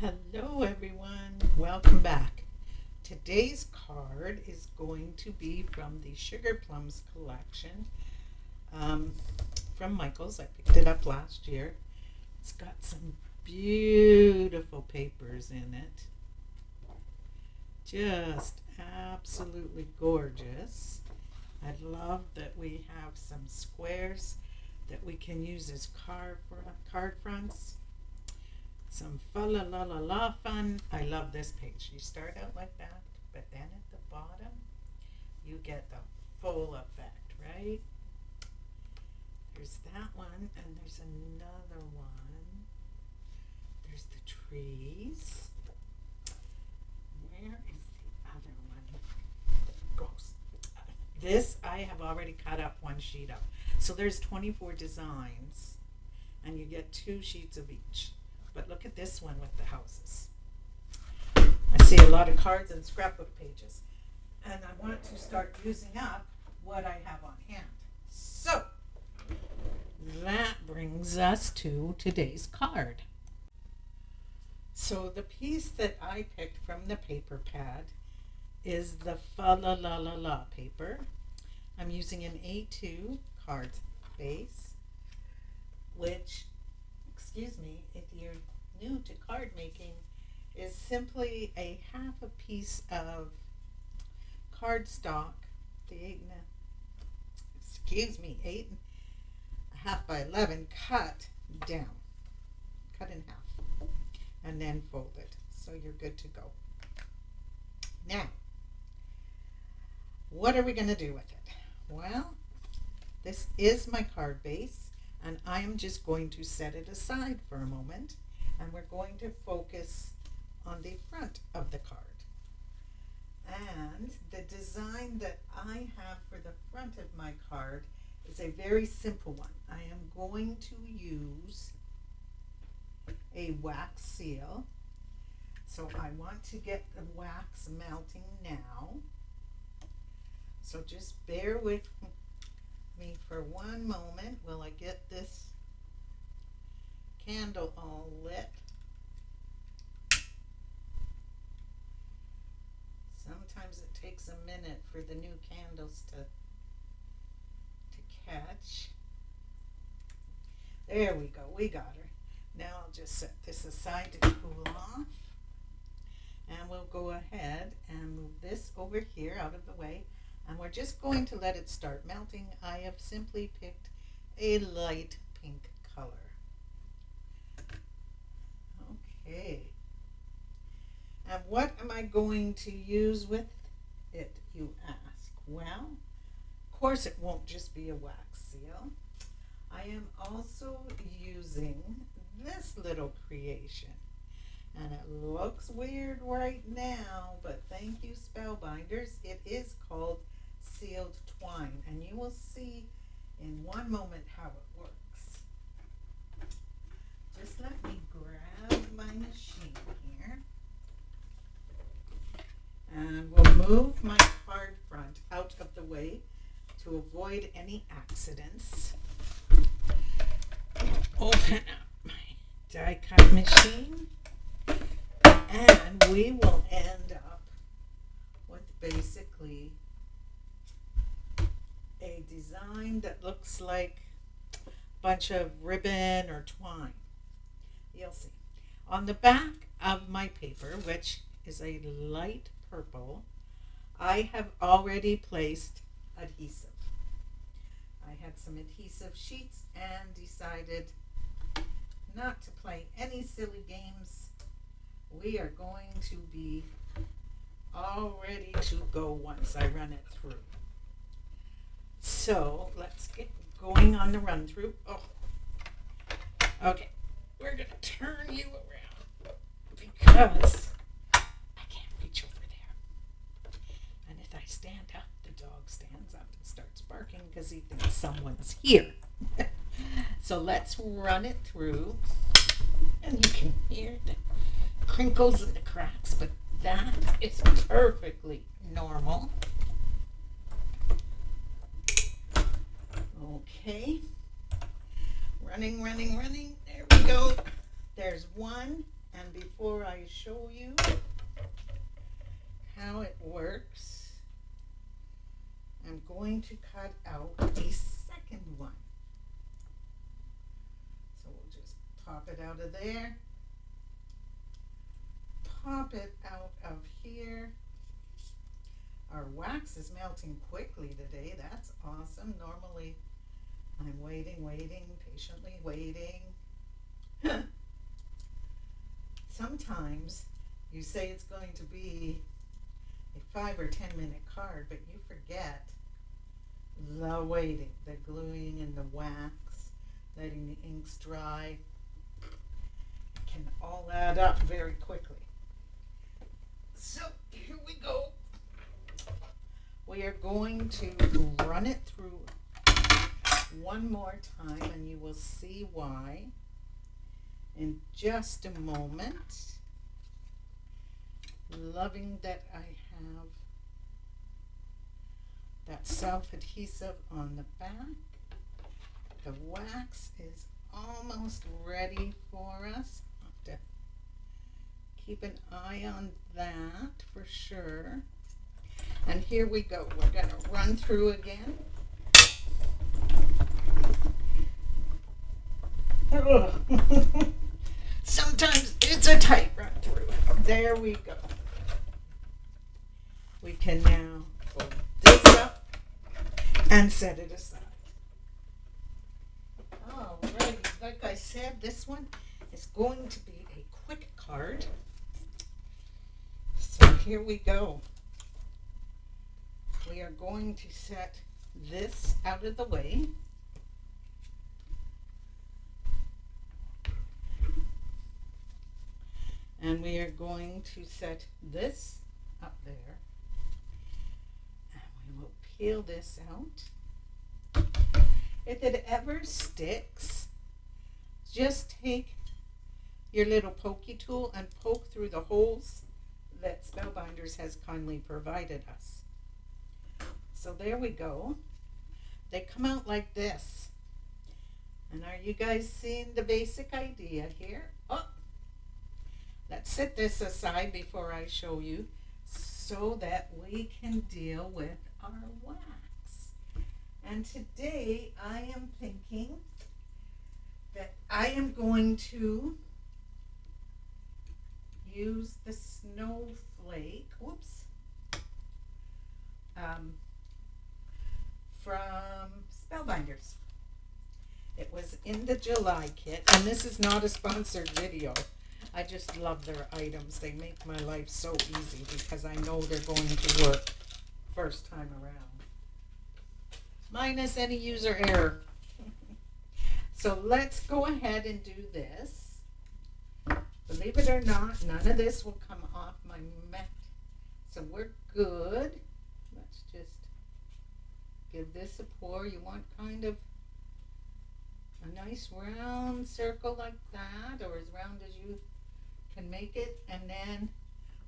Hello, everyone. Welcome back. Today's card is going to be from the Sugar Plums collection um, from Michaels. I picked it up last year. It's got some beautiful papers in it. Just absolutely gorgeous. I love that we have some squares that we can use as card fronts. Some fa la la la la fun. I love this page. You start out like that, but then at the bottom, you get the full effect, right? There's that one, and there's another one. There's the trees. Where is the other one? Gross. This I have already cut up one sheet of. So there's 24 designs, and you get 2 sheets of each. But look at this one with the houses. I see a lot of cards and scrapbook pages. And I want to start using up what I have on hand. So that brings us to today's card. So the piece that I picked from the paper pad is the Fa La La La La paper. I'm using an A2 card base, which, excuse me, if you're new to card making, is simply a half a piece of cardstock, the 8.5 by 11, cut down, cut in half, and then folded. So you're good to go. Now, what are we going to do with it? Well, this is my card base, and I am just going to set it aside for a moment, and we're going to focus on the front of the card. And the design that I have for the front of my card is a very simple one. I am going to use a wax seal. So I want to get the wax melting now. So just bear with me for one moment while I get this candle all lit. Sometimes it takes a minute for the new candles to catch. There we go, we got her. Now I'll just set this aside to cool off. And we'll go ahead and move this over here out of the way. And we're just going to let it start melting. I have simply picked a light pink color. Okay. And what am I going to use with it, you ask? Well, of course it won't just be a wax seal. I am also using this little creation. And it looks weird right now, but thank you, Spellbinders. It is called sealed twine, and you will see in one moment how it works. Just let me grab my machine here. And we'll move my card front out of the way to avoid any accidents. Open up my die cut machine. And we will end up with basically a design that looks like a bunch of ribbon or twine. You'll see. On the back of my paper, which is a light purple, I have already placed adhesive. I had some adhesive sheets and decided not to play any silly games. We are going to be all ready to go once I run it through. So let's get going on the run through. Oh, okay. We're going to turn you around because I can't reach over there. And if I stand up, the dog stands up and starts barking because he thinks someone's here. So let's run it through. And you can hear the crinkles and the cracks, but that is perfectly normal. Okay. Running. There we go. There's one. And before I show you how it works, I'm going to cut out a second one. So we'll just pop it out of there, pop it out of here. Our wax is melting quickly today. That's awesome. Normally I'm waiting, patiently waiting. Sometimes you say it's going to be a 5 or 10 minute card, but you forget the waiting, the gluing and the wax, letting the inks dry. It can all add up very quickly. So here we go. We are going to run it through one more time and you will see why in just a moment. Loving that I have that self-adhesive on the back. The wax is almost ready for us. Have to keep an eye on that for sure. And here we go. We're going to run through again. Sometimes it's a tight run through. There we go. We can now fold this up and set it aside. Alrighty, like I said, this one is going to be a quick card. So here we go. We are going to set this out of the way. And we are going to set this up there. And we will peel this out. If it ever sticks, just take your little pokey tool and poke through the holes that Spellbinders has kindly provided us. So there we go. They come out like this. And are you guys seeing the basic idea here? Oh, let's set this aside before I show you so that we can deal with our wax. And today I am thinking that I am going to use the snowflake, from Spellbinders. It was in the July kit, and this is not a sponsored video. I just love their items. They make my life so easy because I know they're going to work first time around. Minus any user error. So let's go ahead and do this. Believe it or not, none of this will come off my mat. So we're good. Let's just give this a pour. You want kind of a nice round circle like that, or as round as you can make it. And then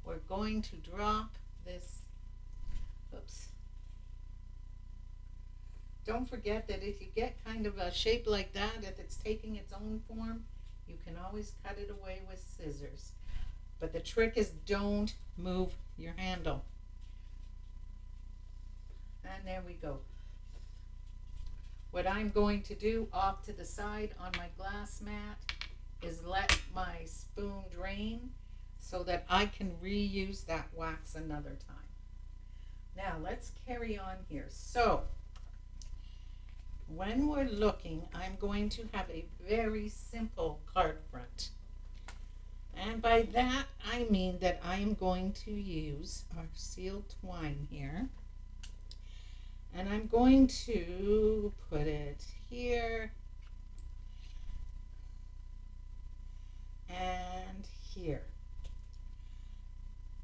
we're going to drop this. Oops. Don't forget that if you get kind of a shape like that, if it's taking its own form, you can always cut it away with scissors. But the trick is don't move your handle. And there we go. What I'm going to do off to the side on my glass mat is let my spoon drain so that I can reuse that wax another time. Now let's carry on here. So when we're looking, I'm going to have a very simple card front. And by that, I mean that I am going to use our sealed twine here. And I'm going to put it here and here.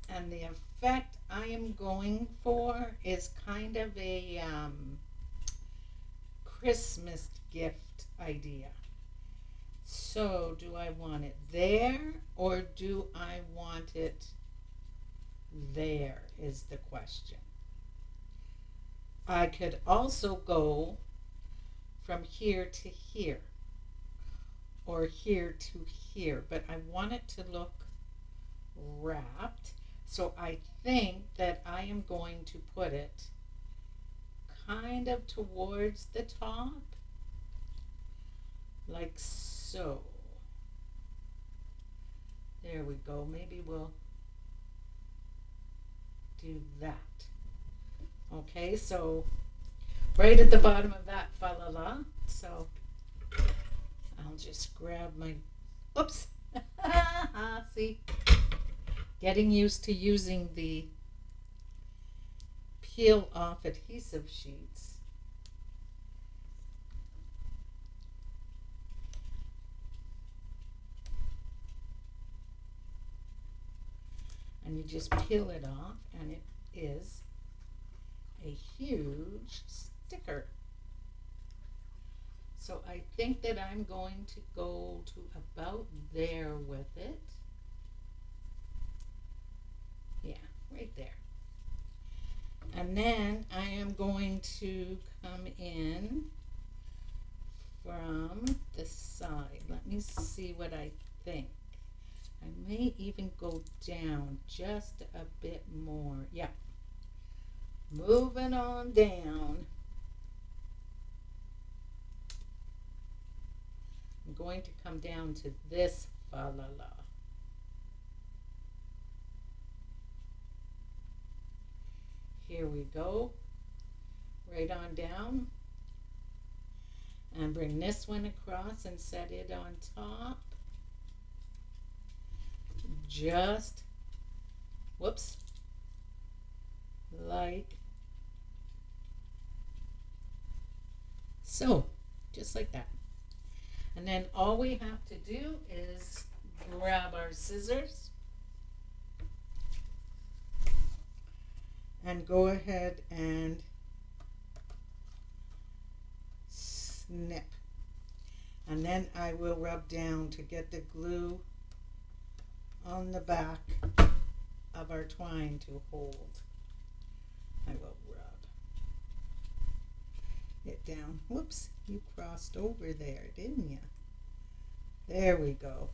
And the effect I am going for is kind of a Christmas gift idea. So do I want it there or do I want it there is the question. I could also go from here to here, or here to here, but I want it to look wrapped. So I think that I am going to put it kind of towards the top, like so. There we go. Maybe we'll do that. Okay, so right at the bottom of that falala. So I'll just grab my, oops, see, getting used to using the peel off adhesive sheets. And you just peel it off and it is a huge sticker. So I think that I'm going to go to about there with it. Yeah, right there. And then I am going to come in from the side. Let me see what I think. I may even go down just a bit more. Yeah. Moving on down. I'm going to come down to this falala. Here we go. Right on down. And bring this one across and set it on top. Just, whoops, like so. Just like that. And then all we have to do is grab our scissors and go ahead and snip. And then I will rub down to get the glue on the back of our twine to hold. I will rub it down. Whoops, you crossed over there, didn't you? There we go.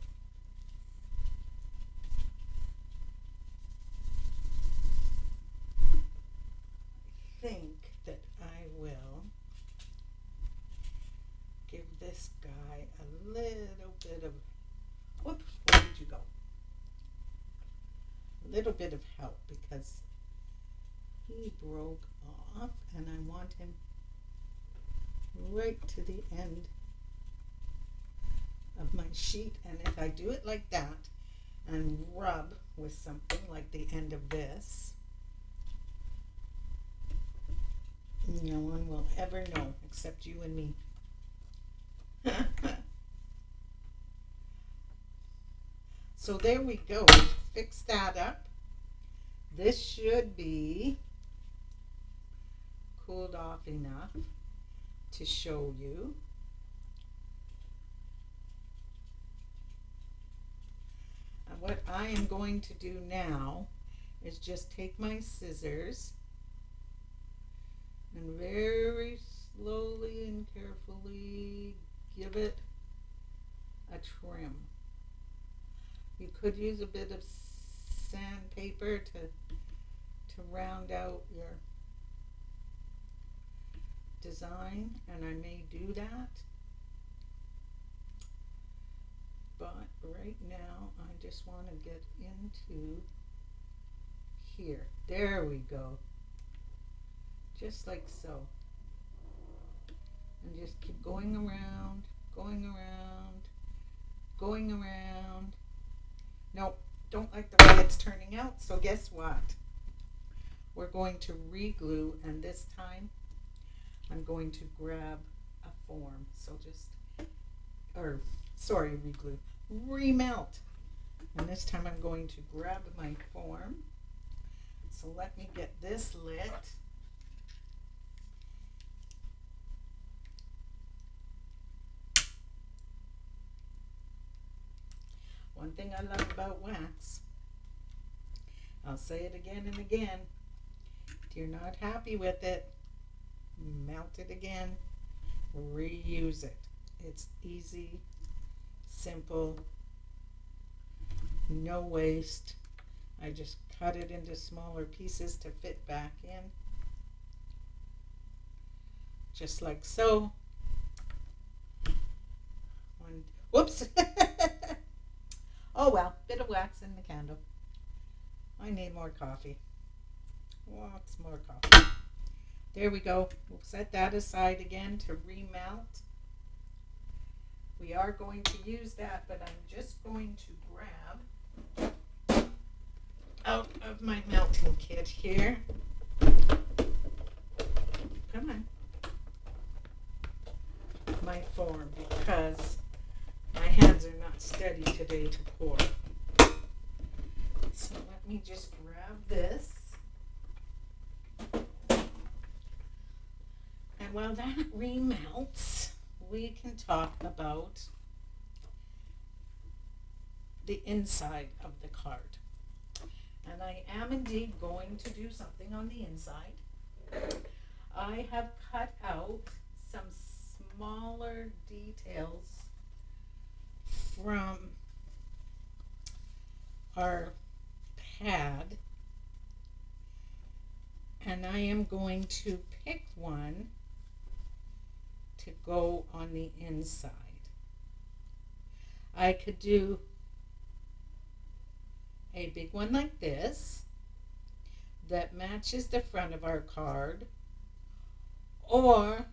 I think that I will give this guy a little bit of, whoops, where did you go? A little bit of help because he broke off and I want him right to the end of my sheet. And if I do it like that and rub with something like the end of this, no one will ever know except you and me. So there we go. Fix that up. This should be cooled off enough to show you. And what I am going to do now is just take my scissors and very slowly and carefully give it a trim. You could use a bit of sandpaper to round out your design, and I may do that. But right now I just want to get into here. There we go. Just like so. And just keep going around, going around, going around. Nope, don't like the way it's turning out, so guess what? We're going to re-glue, and this time I'm going to grab a form. So just, re-glue, remelt. And this time I'm going to grab my form. So let me get this lit. One thing I love about wax, I'll say it again and again, if you're not happy with it, melt it again, reuse it. It's easy simple, no waste. I just cut it into smaller pieces to fit back in, just like so. One, whoops. Oh well, bit of wax in the candle. I need more coffee. Lots more coffee. There we go. We'll set that aside again to remelt. We are going to use that, but I'm just going to grab out of my melting kit here. Come on. My form, because my hands are not steady today to pour. So let me just grab this. And while that remelts, we can talk about the inside of the card. And I am indeed going to do something on the inside. I have cut out some smaller details from our pad, and I am going to pick one to go on the inside. I could do a big one like this that matches the front of our card, or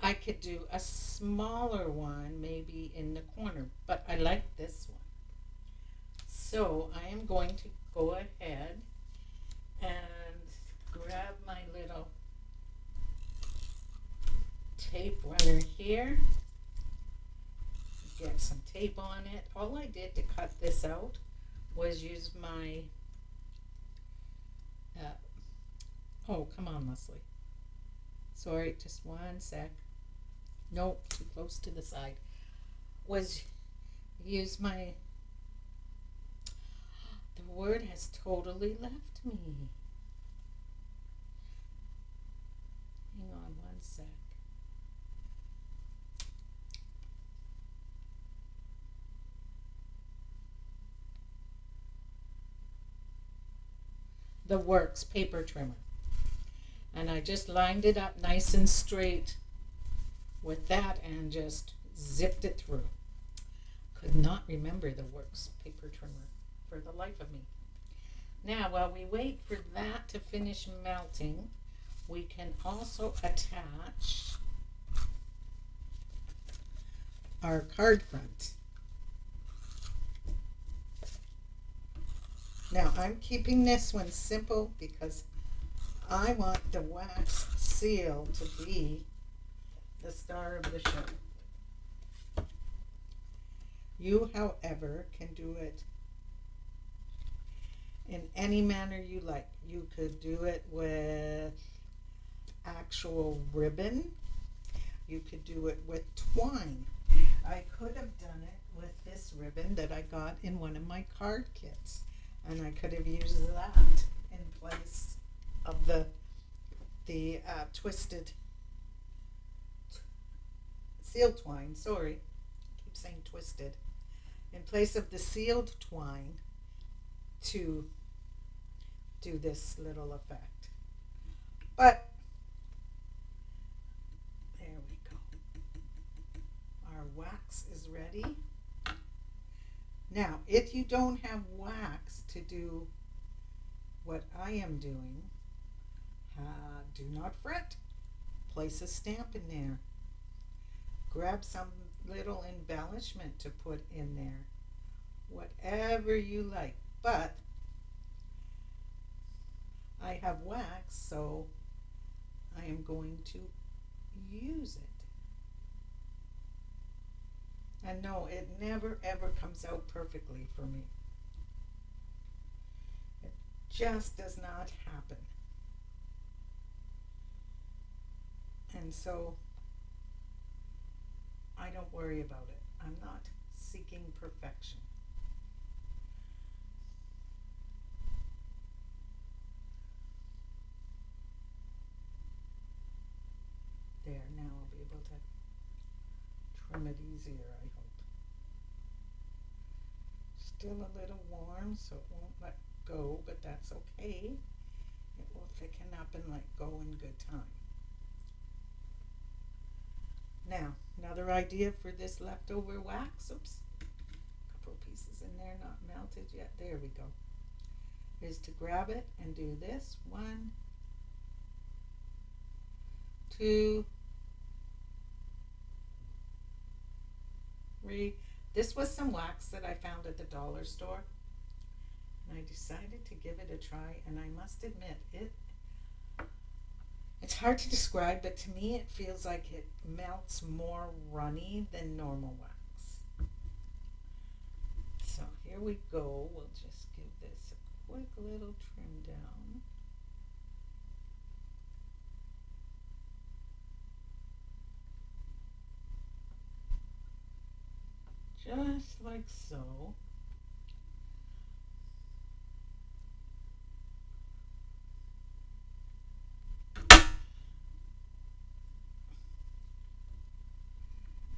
I could do a smaller one maybe in the corner, but I like this one. So I am going to go ahead and grab my little tape runner here, get some tape on it. All I did to cut this out was use my oh, come on, Leslie. Sorry, just one sec. Nope, too close to the side. Was use my, the word has totally left me. Hang on one sec. The Works paper trimmer. And I just lined it up nice and straight with that and just zipped it through. Could not remember the Works paper trimmer for the life of me. Now, while we wait for that to finish melting, we can also attach our card front. Now, I'm keeping this one simple because I want the wax seal to be the star of the show. You, however, can do it in any manner you like. You could do it with actual ribbon. You could do it with twine. I could have done it with this ribbon that I got in one of my card kits. And I could have used that in place of the twisted seal twine. Sorry, I keep saying twisted. In place of the sealed twine to do this little effect. But there we go. Our wax is ready. Now, if you don't have wax to do what I am doing, do not fret. Place a stamp in there. Grab some little embellishment to put in there. Whatever you like. But I have wax, so I am going to use it. And no, it never ever comes out perfectly for me. It just does not happen. And so I don't worry about it. I'm not seeking perfection. There, now I'll be able to become it easier, I hope. Still a little warm, so it won't let go, but that's okay. It will thicken up and let go in good time. Now, another idea for this leftover wax. Oops, a couple of pieces in there not melted yet. There we go. Is to grab it and do this. 1, 2, 3. This was some wax that I found at the dollar store, and I decided to give it a try, and I must admit it's hard to describe, but to me it feels like it melts more runny than normal wax. So here we go. We'll just give this a quick little trim down. Just like so.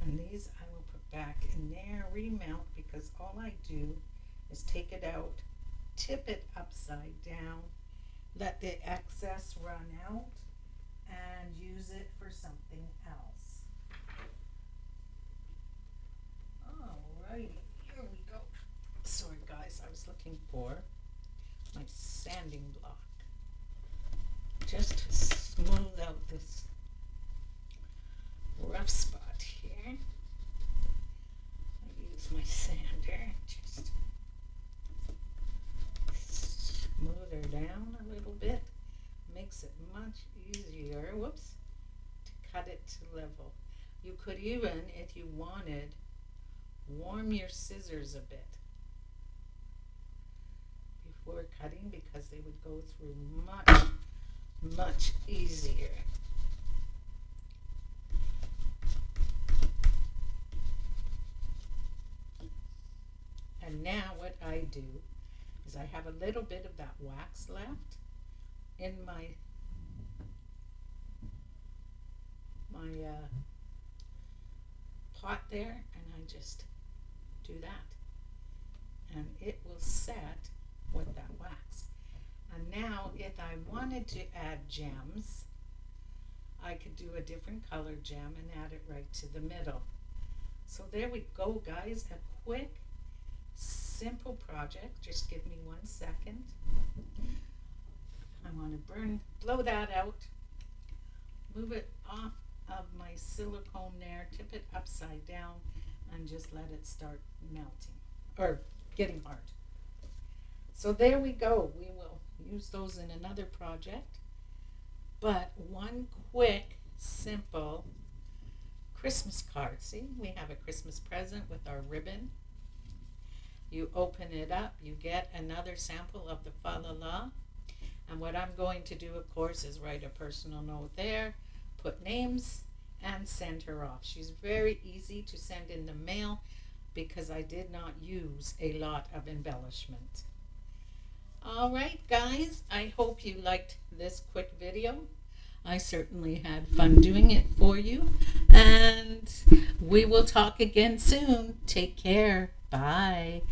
And these I will put back in there, remount, because all I do is take it out, tip it upside down, let the excess run out, and use it for something else. Alrighty, here we go. Sorry guys, I was looking for my sanding block just to smooth out this rough spot here. I use my sander just smooth her down a little bit. Makes it much easier, whoops, to cut it to level. You could even, if you wanted, warm your scissors a bit before cutting, because they would go through much easier. And now what I do is I have a little bit of that wax left in my pot there, and I just do that, and it will set with that wax. And now if I wanted to add gems, I could do a different color gem and add it right to the middle. So there we go, guys. A quick, simple project. Just give me 1 second. I want to blow that out, move it off of my silicone there, tip it upside down, and just let it start melting, or getting hard. So there we go. We will use those in another project. But one quick, simple Christmas card. See, we have a Christmas present with our ribbon. You open it up, you get another sample of the Fa La La. And what I'm going to do, of course, is write a personal note there, put names, and send her off. She's very easy to send in the mail because I did not use a lot of embellishment. All right, guys, I hope you liked this quick video. I certainly had fun doing it for you, and we will talk again soon. Take care. Bye.